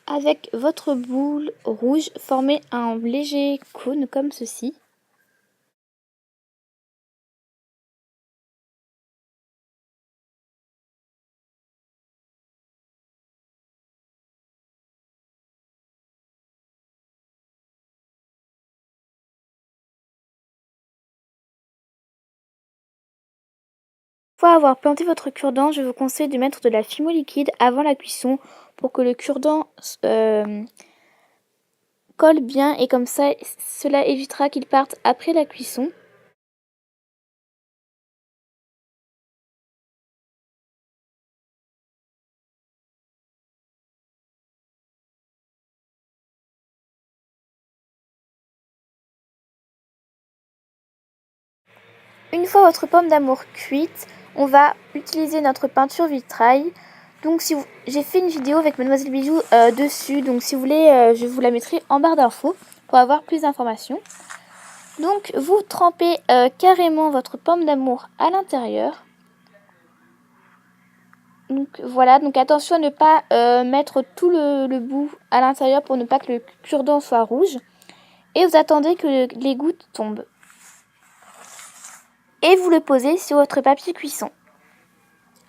Avec votre boule rouge, formez un léger cône comme ceci. Une fois avoir planté votre cure-dent, je vous conseille de mettre de la fimo liquide avant la cuisson pour que le cure-dent colle bien et comme ça, cela évitera qu'il parte après la cuisson. Une fois votre pomme d'amour cuite, on va utiliser notre peinture vitrail. Donc j'ai fait une vidéo avec Mademoiselle Bijou dessus, donc si vous voulez, je vous la mettrai en barre d'infos pour avoir plus d'informations. Donc vous trempez carrément votre pomme d'amour à l'intérieur. Donc voilà, donc attention à ne pas mettre tout le bout à l'intérieur pour ne pas que le cure-dent soit rouge. Et vous attendez que les gouttes tombent. Et vous le posez sur votre papier cuisson.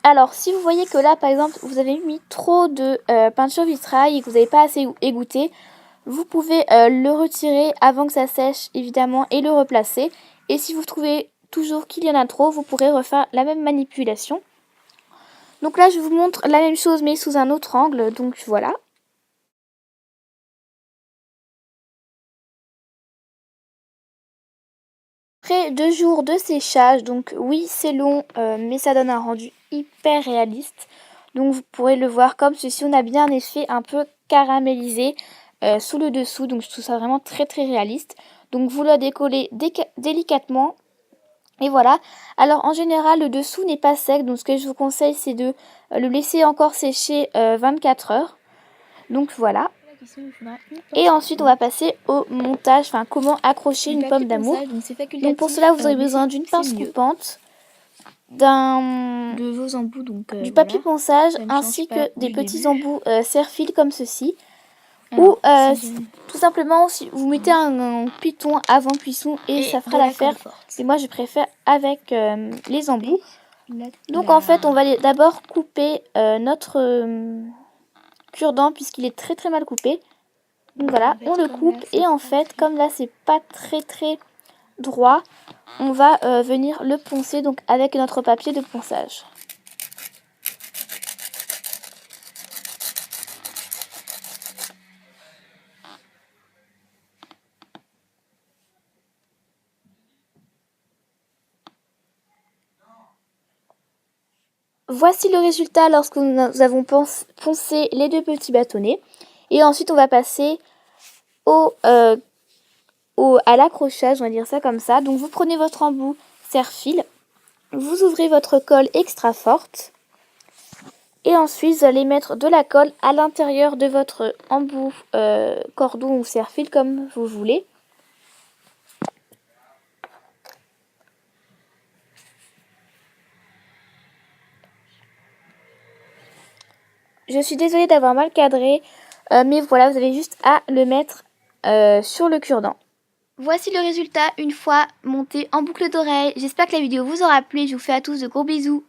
Alors, si vous voyez que là, par exemple, vous avez mis trop de peinture vitrail et que vous n'avez pas assez égoutté, vous pouvez le retirer avant que ça sèche, évidemment, et le replacer. Et si vous trouvez toujours qu'il y en a trop, vous pourrez refaire la même manipulation. Donc là, je vous montre la même chose, mais sous un autre angle. Donc voilà. Après 2 jours de séchage, donc oui c'est long mais ça donne un rendu hyper réaliste. Donc vous pourrez le voir comme ceci, on a bien un effet un peu caramélisé sous le dessous, donc je trouve ça vraiment très très réaliste. Donc vous le décollez délicatement et voilà. Alors en général le dessous n'est pas sec, donc ce que je vous conseille c'est de le laisser encore sécher 24 heures. Donc voilà. Et ensuite on va passer au montage, enfin comment accrocher une pomme d'amour. Donc pour cela vous aurez besoin d'une pince coupante, de vos embouts, donc du papier ponçage ainsi que des petits embouts serre-fil comme ceci. Ou tout simplement si vous mettez un piton avant cuisson et ça fera l'affaire. Et moi je préfère avec les embouts. Donc en fait on va d'abord couper notre cure-dent puisqu'il est très très mal coupé. Donc voilà, on le coupe et en fait, comme là c'est pas très très droit, on va venir le poncer donc avec notre papier de ponçage. Voici le résultat lorsque nous avons poncé les 2 petits bâtonnets. Et ensuite on va passer à l'accrochage, on va dire ça comme ça. Donc vous prenez votre embout serre-fil, vous ouvrez votre colle extra forte. Et ensuite, vous allez mettre de la colle à l'intérieur de votre embout cordon ou serre-fil comme vous voulez. Je suis désolée d'avoir mal cadré, mais voilà, vous avez juste à le mettre sur le cure-dent. Voici le résultat une fois monté en boucle d'oreille. J'espère que la vidéo vous aura plu. Je vous fais à tous de gros bisous.